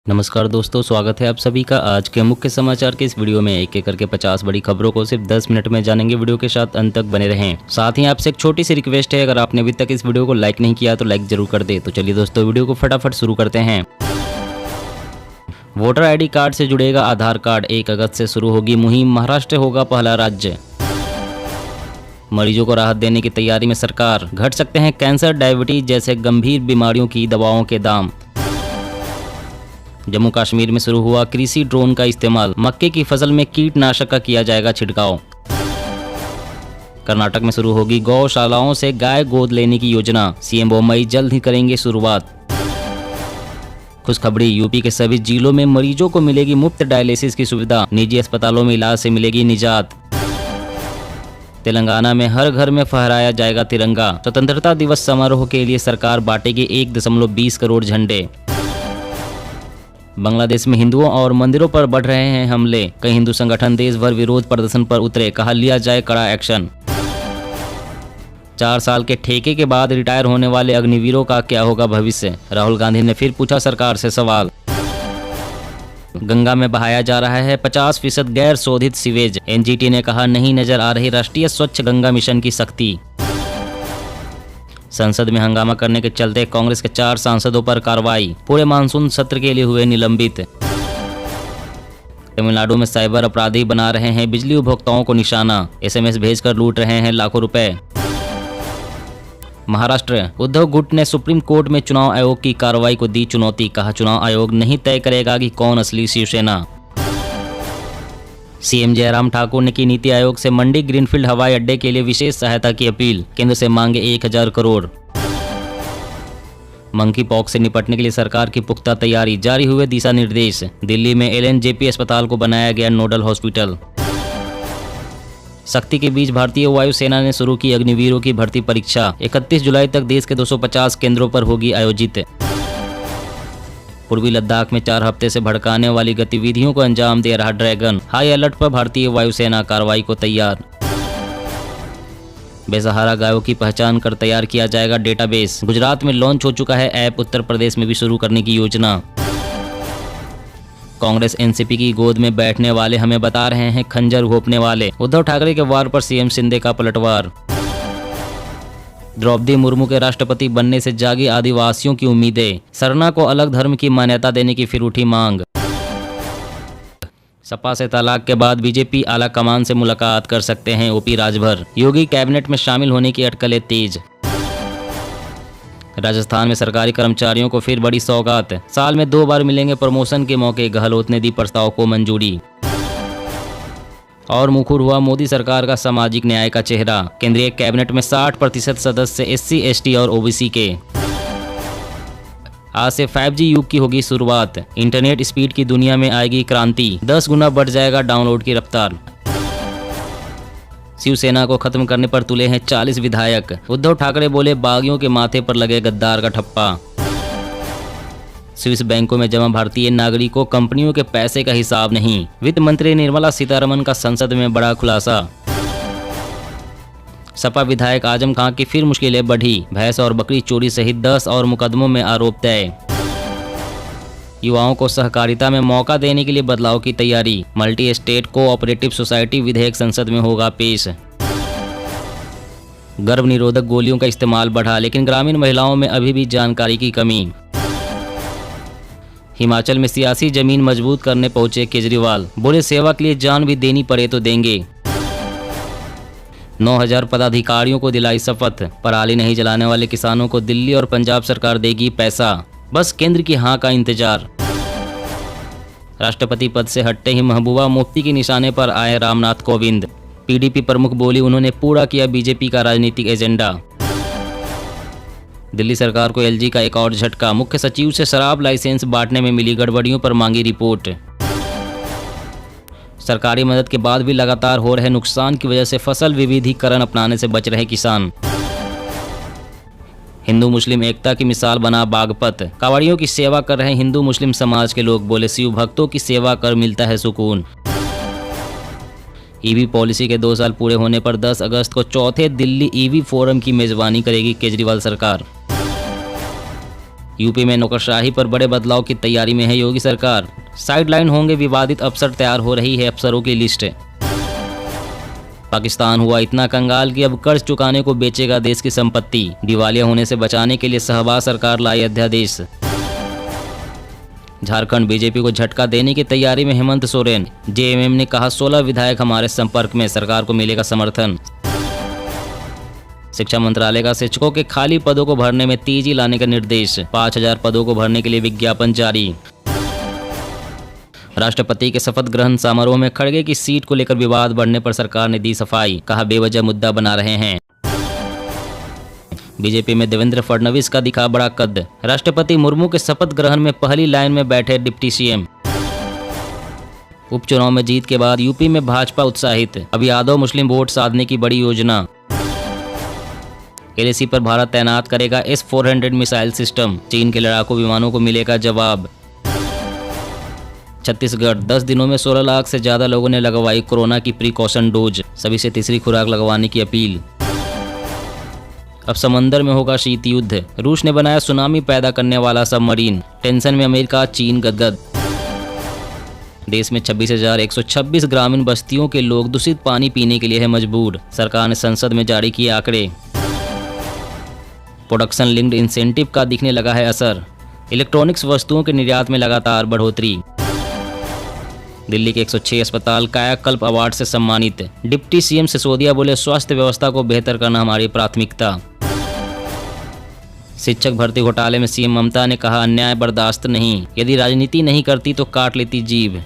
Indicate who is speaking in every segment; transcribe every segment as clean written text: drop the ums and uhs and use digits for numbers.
Speaker 1: नमस्कार दोस्तों, स्वागत है आप सभी का आज के मुख्य समाचार के इस वीडियो में। एक एक करके 50 बड़ी खबरों को सिर्फ 10 मिनट में जानेंगे। वीडियो के साथ अंत तक बने रहें। साथ ही आपसे एक छोटी सी रिक्वेस्ट है, अगर आपने अभी तक इस वीडियो को लाइक नहीं किया तो लाइक जरूर कर दे। तो चलिए दोस्तों, वीडियो को फटाफट शुरू करते हैं। वोटर ID कार्ड से जुड़ेगा आधार कार्ड, 1 अगस्त से शुरू होगी मुहिम, महाराष्ट्र होगा पहला राज्य। मरीजों को राहत देने की तैयारी में सरकार, घट सकते हैं कैंसर, डायबिटीज जैसे गंभीर बीमारियों की दवाओं के दाम। जम्मू कश्मीर में शुरू हुआ कृषि ड्रोन का इस्तेमाल, मक्के की फसल में कीटनाशक का किया जाएगा छिड़काव। कर्नाटक में शुरू होगी गौशालाओं से गाय गोद लेने की योजना, CM बोम्मई जल्द ही करेंगे शुरुआत। खुशखबरी, यूपी के सभी जिलों में मरीजों को मिलेगी मुफ्त डायलिसिस की सुविधा, निजी अस्पतालों में इलाज से मिलेगी निजात। तेलंगाना में हर घर में फहराया जाएगा तिरंगा, स्वतंत्रता दिवस समारोह के लिए सरकार बांटेगी 1.20 करोड़ झंडे। बांग्लादेश में हिंदुओं और मंदिरों पर बढ़ रहे हैं हमले, कई हिंदू संगठन देश भर विरोध प्रदर्शन पर उतरे, कहा लिया जाए कड़ा एक्शन। 4 साल के ठेके के बाद रिटायर होने वाले अग्निवीरों का क्या होगा भविष्य, राहुल गांधी ने फिर पूछा सरकार से सवाल। गंगा में बहाया जा रहा है 50% गैर शोधित सीवेज, NGT ने कहा नहीं नजर आ रही राष्ट्रीय स्वच्छ गंगा मिशन की सख्ती। संसद में हंगामा करने के चलते कांग्रेस के 4 सांसदों पर कार्रवाई, पूरे मानसून सत्र के लिए हुए निलंबित। तमिलनाडु में साइबर अपराधी बना रहे हैं बिजली उपभोक्ताओं को निशाना, SMS भेजकर लूट रहे हैं लाखों रुपए। महाराष्ट्र, उद्धव गुट ने सुप्रीम कोर्ट में चुनाव आयोग की कार्रवाई को दी चुनौती, कहा चुनाव आयोग नहीं तय करेगा कि कौन असली शिवसेना। CM जयराम ठाकुर ने की नीति आयोग से मंडी ग्रीनफील्ड हवाई अड्डे के लिए विशेष सहायता की अपील, केंद्र से मांगे 1000 करोड़। मंकी पॉक्स से निपटने के लिए सरकार की पुख्ता तैयारी, जारी हुए दिशा निर्देश, दिल्ली में LNJP अस्पताल को बनाया गया नोडल हॉस्पिटल। सख्ती के बीच भारतीय वायुसेना ने शुरू की अग्निवीरों की भर्ती परीक्षा, 31 जुलाई तक देश के 250 केंद्रों पर होगी आयोजित। पूर्वी लद्दाख में 4 हफ्ते से भड़काने वाली गतिविधियों को अंजाम दे रहा ड्रैगन, हाई अलर्ट पर भारतीय वायुसेना, कार्रवाई को तैयार। बेसहारा गायों की पहचान कर तैयार किया जाएगा डेटाबेस, गुजरात में लॉन्च हो चुका है ऐप, उत्तर प्रदेश में भी शुरू करने की योजना। कांग्रेस NCP की गोद में बैठने वाले हमें बता रहे हैं खंजर घोंपने वाले, उद्धव ठाकरे के वार पर CM शिंदे का पलटवार। द्रौपदी मुर्मू के राष्ट्रपति बनने से जागी आदिवासियों की उम्मीदें, सरना को अलग धर्म की मान्यता देने की फिर उठी मांग। सपा से तलाक के बाद बीजेपी आला कमान से मुलाकात कर सकते हैं OP राजभर, योगी कैबिनेट में शामिल होने की अटकलें तेज। राजस्थान में सरकारी कर्मचारियों को फिर बड़ी सौगात, साल में 2 बार मिलेंगे प्रमोशन के मौके, गहलोत ने दी प्रस्ताव को मंजूरी। और मुखर हुआ मोदी सरकार का सामाजिक न्याय का चेहरा, केंद्रीय कैबिनेट में 60% सदस्य SC ST और OBC के। आज से 5G युग की होगी शुरुआत, इंटरनेट स्पीड की दुनिया में आएगी क्रांति, 10 गुना बढ़ जाएगा डाउनलोड की रफ्तार। शिवसेना को खत्म करने पर तुले हैं 40 विधायक, उद्धव ठाकरे बोले बागियों के माथे पर लगे गद्दार का ठप्पा। स्विस बैंकों में जमा भारतीय नागरिकों, कंपनियों के पैसे का हिसाब नहीं, वित्त मंत्री निर्मला सीतारमण का संसद में बड़ा खुलासा। सपा विधायक आजम खां की फिर मुश्किलें बढ़ी, भैंस और बकरी चोरी सहित 10 और मुकदमों में आरोप तय। युवाओं को सहकारिता में मौका देने के लिए बदलाव की तैयारी, मल्टी स्टेट कोऑपरेटिव सोसाइटी विधेयक संसद में होगा पेश। गर्भ निरोधक गोलियों का इस्तेमाल बढ़ा, लेकिन ग्रामीण महिलाओं में अभी भी जानकारी की कमी। हिमाचल में सियासी जमीन मजबूत करने पहुंचे केजरीवाल, बोले सेवा के लिए जान भी देनी पड़े तो देंगे। 9000 पदाधिकारियों को दिलाई शपथ, पराली नहीं जलाने वाले किसानों को दिल्ली और पंजाब सरकार देगी पैसा, बस केंद्र की हां का इंतजार। राष्ट्रपति पद से हटते ही महबूबा मुफ्ती के निशाने पर आए रामनाथ कोविंद, PDP प्रमुख बोली उन्होंने पूरा किया बीजेपी का राजनीतिक एजेंडा। दिल्ली सरकार को LG का एक और झटका, मुख्य सचिव से शराब लाइसेंस बांटने में मिली गड़बड़ियों पर मांगी रिपोर्ट। सरकारी मदद के बाद भी लगातार हो रहे नुकसान की वजह से फसल विविधीकरण अपनाने से बच रहे किसान। हिंदू मुस्लिम एकता की मिसाल बना बागपत, कांवड़ियों की सेवा कर रहे हिंदू मुस्लिम समाज के लोग, बोले शिव भक्तों की सेवा कर मिलता है सुकून। EV पॉलिसी के 2 साल पूरे होने पर 10 अगस्त को चौथे दिल्ली EV फोरम की मेजबानी करेगी केजरीवाल सरकार। यूपी में नौकरशाही पर बड़े बदलाव की तैयारी में है योगी सरकार। साइडलाइन होंगे विवादित अफसर, तैयार हो रही है अफसरों की लिस्ट। पाकिस्तान हुआ इतना कंगाल कि अब कर्ज चुकाने को बेचेगा देश की संपत्ति। दिवालिया होने से बचाने के लिए शहबाज सरकार लाई अध्यादेश। झारखंड बीजेपी को झटका देने की तैयारी में हेमंत सोरेन। जेएमएम ने कहा 16 विधायक हमारे संपर्क में, सरकार को मिलेगा समर्थन। शिक्षा मंत्रालय का शिक्षकों के खाली पदों को भरने में तेजी लाने का निर्देश। 5000 पदों को भरने के लिए विज्ञापन जारी। राष्ट्रपति के शपथ ग्रहण समारोह में खड़गे की सीट को लेकर विवाद बढ़ने पर सरकार ने दी सफाई, कहा बेवजह मुद्दा बना रहे हैं। बीजेपी में देवेंद्र फडणवीस का दिखा बड़ा कद। राष्ट्रपति मुर्मू के शपथ ग्रहण में पहली लाइन में बैठे डिप्टी सीएम। उपचुनाव में जीत के बाद यूपी में भाजपा उत्साहित, अब यादव मुस्लिम वोट साधने की बड़ी योजना। एलएसी पर भारत तैनात करेगा S-400 मिसाइल सिस्टम, चीन के लड़ाकू विमानों को मिलेगा जवाब। छत्तीसगढ़ 10 दिनों में 16 लाख से ज्यादा लोगों ने लगवाई कोरोना की प्रिकॉशन डोज, सभी से तीसरी खुराक लगवाने की अपील। अब समंदर में होगा शीत युद्ध, रूस ने बनाया सुनामी पैदा करने वाला सबमरीन, टेंशन में अमेरिका चीन गदगद। देश में 26,126 ग्रामीण बस्तियों के लोग दूषित पानी पीने के लिए है मजबूर, सरकार ने संसद में जारी किए आंकड़े। प्रोडक्शन लिंक्ड इंसेंटिव का दिखने लगा है असर, इलेक्ट्रॉनिक्स वस्तुओं के निर्यात में लगातार बढ़ोतरी। दिल्ली के 106 अस्पताल कायाकल्प अवार्ड से सम्मानित, डिप्टी सीएम सिसोदिया बोले स्वास्थ्य व्यवस्था को बेहतर करना हमारी प्राथमिकता। शिक्षक भर्ती घोटाले में सीएम ममता ने कहा अन्याय बर्दाश्त नहीं, यदि राजनीति नहीं करती तो काट लेती जीभ।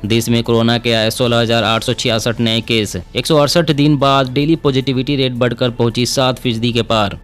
Speaker 1: देश में कोरोना के आए 16,866 नए केस, 168 दिन बाद डेली पॉजिटिविटी रेट बढ़कर पहुंची 7% के पार।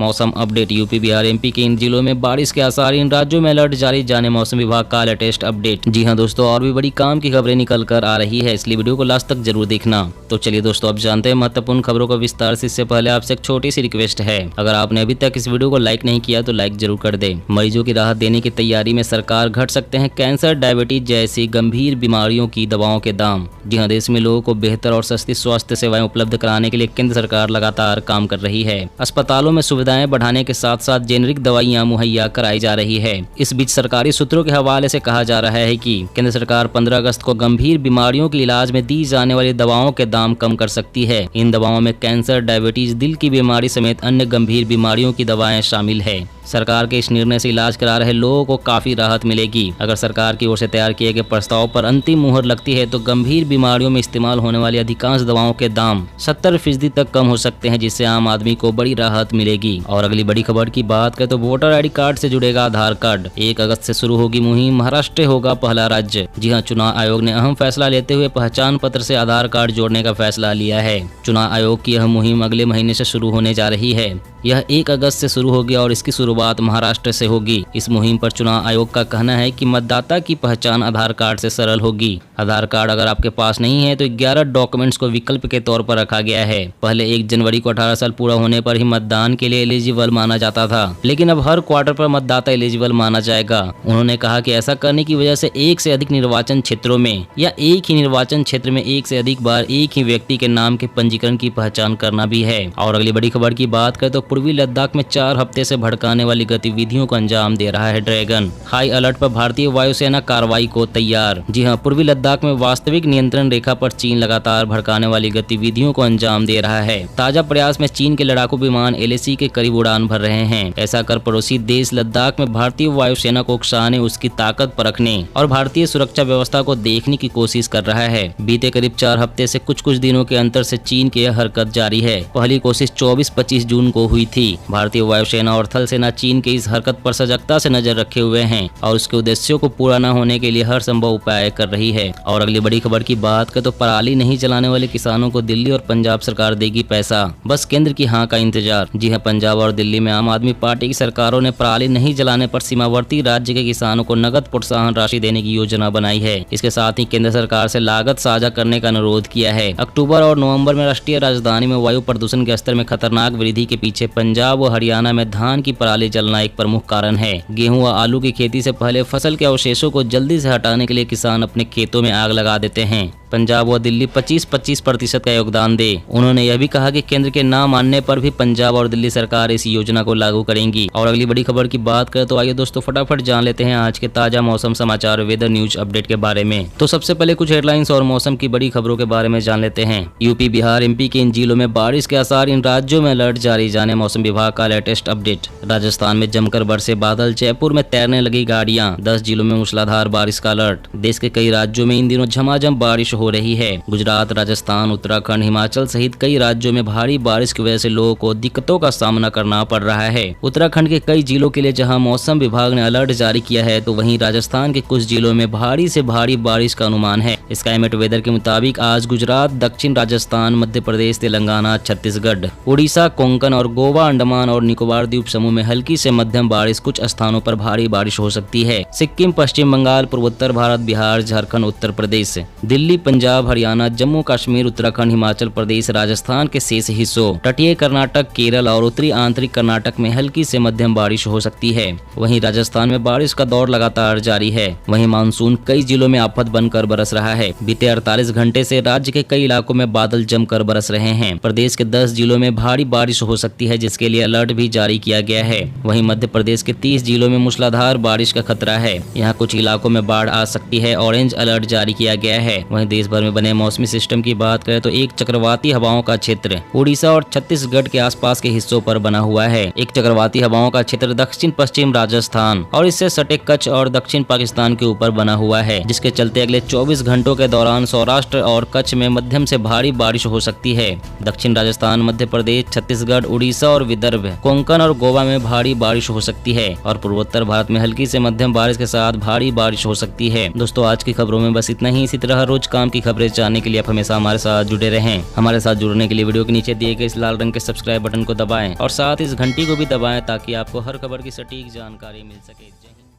Speaker 1: मौसम अपडेट, यूपी बिहार एमपी के इन जिलों में बारिश के आसार, इन राज्यों में अलर्ट जारी, जाने मौसम विभाग का लेटेस्ट अपडेट। जी हां दोस्तों, और भी बड़ी काम की खबरें निकल कर आ रही है, इसलिए वीडियो को लास्ट तक जरूर देखना। तो चलिए दोस्तों, अब जानते हैं महत्वपूर्ण खबरों को विस्तार से। इससे पहले आपसे एक छोटी सी रिक्वेस्ट है, अगर आपने अभी तक इस वीडियो को लाइक नहीं किया तो लाइक जरूर कर दे। मरीजों की राहत देने की तैयारी में सरकार, घट सकते हैं कैंसर, डायबिटीज जैसी गंभीर बीमारियों की दवाओं के दाम। जी हाँ, देश में लोगों को बेहतर और सस्ती स्वास्थ्य सेवाएं उपलब्ध कराने के लिए केंद्र सरकार लगातार काम कर रही है। अस्पतालों में सुविधाएं बढ़ाने के साथ साथ जेनेरिक दवाइयां मुहैया कराई जा रही है। इस बीच सरकारी सूत्रों के हवाले से कहा जा रहा है कि केंद्र सरकार 15 अगस्त को गंभीर बीमारियों के इलाज में दी जाने वाली दवाओं के दाम कम कर सकती है। इन दवाओं में कैंसर, डायबिटीज, दिल की बीमारी समेत अन्य गंभीर बीमारियों की दवाएं शामिल है। सरकार के इस निर्णय से इलाज करा रहे लोगों को काफी राहत मिलेगी। अगर सरकार की ओर से तैयार किए गए प्रस्ताव पर अंतिम मुहर लगती है तो गंभीर बीमारियों में इस्तेमाल होने वाली अधिकांश दवाओं के दाम 70% तक कम हो सकते हैं, जिससे आम आदमी को बड़ी राहत मिलेगी। और अगली बड़ी खबर की बात करें तो वोटर आईडी कार्ड से जुड़ेगा आधार कार्ड। 1 अगस्त से शुरू होगी मुहिम, महाराष्ट्र होगा पहला राज्य। जी हाँ, चुनाव आयोग ने अहम फैसला लेते हुए पहचान पत्र से आधार कार्ड जोड़ने का फैसला लिया है। चुनाव आयोग की यह मुहिम अगले महीने से शुरू होने जा रही है। यह 1 अगस्त से शुरू होगी और इसकी शुरुआत महाराष्ट्र से होगी। इस मुहिम पर चुनाव आयोग का कहना है कि मतदाता की पहचान आधार कार्ड से सरल होगी। आधार कार्ड अगर आपके पास नहीं है तो 11 डॉक्यूमेंट्स को विकल्प के तौर पर रखा गया है। पहले 1 जनवरी को 18 साल पूरा होने पर ही मतदान के लिए एलिजिबल माना जाता था, लेकिन अब हर क्वार्टर पर मतदाता एलिजिबल माना जाएगा। उन्होंने कहा कि ऐसा करने की वजह से 1 से अधिक निर्वाचन क्षेत्रों में या एक ही निर्वाचन क्षेत्र में 1 से अधिक बार एक ही व्यक्ति के नाम के पंजीकरण की पहचान करना भी है। और अगली बड़ी खबर की बात करें तो पूर्वी लद्दाख में 4 हफ्ते से भड़काने वाली गतिविधियों को अंजाम दे रहा है ड्रैगन। हाई अलर्ट पर भारतीय वायुसेना कार्रवाई को तैयार। जी हां, पूर्वी लद्दाख में वास्तविक नियंत्रण रेखा पर चीन लगातार भड़काने वाली गतिविधियों को अंजाम दे रहा है। ताजा प्रयास में चीन के लड़ाकू विमान LAC के करीब उड़ान भर रहे हैं। ऐसा कर पड़ोसी देश लद्दाख में भारतीय वायुसेना को उकसाने, उसकी ताकत परखने और भारतीय सुरक्षा व्यवस्था को देखने की कोशिश कर रहा है। बीते करीब 4 हफ्ते से कुछ दिनों के अंतर से चीन की यह हरकत जारी है। पहली कोशिश 24-25 जून को हुई थी। भारतीय वायुसेना और थल सेना चीन की इस हरकत पर सजगता से नजर रखे हुए हैं और उसके उद्देश्यों को पूरा न होने के लिए हर संभव उपाय कर रही है। और अगली बड़ी खबर की बात करें तो पराली नहीं जलाने वाले किसानों को दिल्ली और पंजाब सरकार देगी पैसा, बस केंद्र की हाँ का इंतजार। जी हाँ, पंजाब और दिल्ली में आम आदमी पार्टी की सरकारों ने पराली नहीं जलाने पर सीमावर्ती राज्य के किसानों को नगद प्रोत्साहन राशि देने की योजना बनाई है। इसके साथ ही केंद्र सरकार से लागत साझा करने का अनुरोध किया है। अक्टूबर और नवंबर में राष्ट्रीय राजधानी में वायु प्रदूषण के स्तर में खतरनाक वृद्धि के पीछे पंजाब व हरियाणा में धान की पराली जलना एक प्रमुख कारण है। गेहूं व आलू की खेती से पहले फसल के अवशेषों को जल्दी से हटाने के लिए किसान अपने खेतों में आग लगा देते हैं। पंजाब व दिल्ली 25-25% का योगदान दे। उन्होंने यह भी कहा कि केंद्र के न मानने पर भी पंजाब और दिल्ली सरकार इस योजना को लागू करेंगी। और अगली बड़ी खबर की बात करें तो आइए दोस्तों फटाफट जान लेते हैं आज के ताजा मौसम समाचार वेदर न्यूज अपडेट के बारे में। तो सबसे पहले कुछ हेडलाइंस और मौसम की बड़ी खबरों के बारे में जान लेते हैं। यूपी, बिहार, एमपी के इन जिलों में बारिश के आसार, इन राज्यों में अलर्ट जारी, जाने मौसम विभाग का लेटेस्ट अपडेट। राजस्थान में जमकर बरसे बादल, जयपुर में तैरने लगी गाड़ियां, 10 जिलों में मूसलाधार बारिश का अलर्ट। देश के कई राज्यों में इन दिनों झमाझम बारिश हो रही है। गुजरात, राजस्थान, उत्तराखंड, हिमाचल सहित कई राज्यों में भारी बारिश की वजह से लोगों को दिक्कतों का सामना करना पड़ रहा है। उत्तराखंड के कई जिलों के लिए जहां मौसम विभाग ने अलर्ट जारी किया है, तो वहीं राजस्थान के कुछ जिलों में भारी से भारी बारिश का अनुमान है। स्काईमेट वेदर के मुताबिक आज गुजरात, दक्षिण राजस्थान, मध्य प्रदेश, तेलंगाना, छत्तीसगढ़, उड़ीसा, कोंकण और गोवा, अंडमान और निकोबार द्वीप समूह में हल्की से मध्यम बारिश, कुछ स्थानों पर भारी बारिश हो सकती है। सिक्किम, पश्चिम बंगाल, पूर्वोत्तर भारत, बिहार, झारखंड, उत्तर प्रदेश, दिल्ली, पंजाब, हरियाणा, जम्मू कश्मीर, उत्तराखंड, हिमाचल प्रदेश, राजस्थान के शेष हिस्सों, तटीय कर्नाटक, केरल और उत्तरी आंतरिक कर्नाटक में हल्की से मध्यम बारिश हो सकती है। वहीं राजस्थान में बारिश का दौर लगातार जारी है। वहीं मानसून कई जिलों में आफत बनकर बरस रहा है। बीते 48 घंटे से राज्य के कई इलाकों में बादल जमकर बरस रहे हैं। प्रदेश के 10 जिलों में भारी बारिश हो सकती है, जिसके लिए अलर्ट भी जारी किया गया है। वहीं मध्य प्रदेश के 30 जिलों में मूसलाधार बारिश का खतरा है। यहाँ कुछ इलाकों में बाढ़ आ सकती है। ऑरेंज अलर्ट जारी किया गया है। वहीं देश भर में बने मौसमी सिस्टम की बात करें तो एक चक्रवाती हवाओं का क्षेत्र उड़ीसा और छत्तीसगढ़ के आसपास के हिस्सों पर बना हुआ है। एक चक्रवाती हवाओं का क्षेत्र दक्षिण पश्चिम राजस्थान और इससे सटे कच्छ और दक्षिण पाकिस्तान के ऊपर बना हुआ है, जिसके चलते अगले 24 घंटों के दौरान सौराष्ट्र और कच्छ में मध्यम से भारी बारिश हो सकती है। दक्षिण राजस्थान, मध्य प्रदेश, छत्तीसगढ़, उड़ीसा और विदर्भ, कोंकण और गोवा में भारी बारिश हो सकती है और पूर्वोत्तर भारत में हल्की से मध्यम बारिश के साथ भारी बारिश हो सकती है। दोस्तों आज की खबरों में बस इतना ही। इसी तरह रोज काम की खबरें जानने के लिए आप हमेशा हमारे साथ जुड़े रहें। हमारे साथ जुड़ने के लिए वीडियो के नीचे दिए गए इस लाल रंग के सब्सक्राइब बटन को दबाएं और साथ इस घंटी को भी दबाएं ताकि आपको हर खबर की सटीक जानकारी मिल सके। जय हिंद।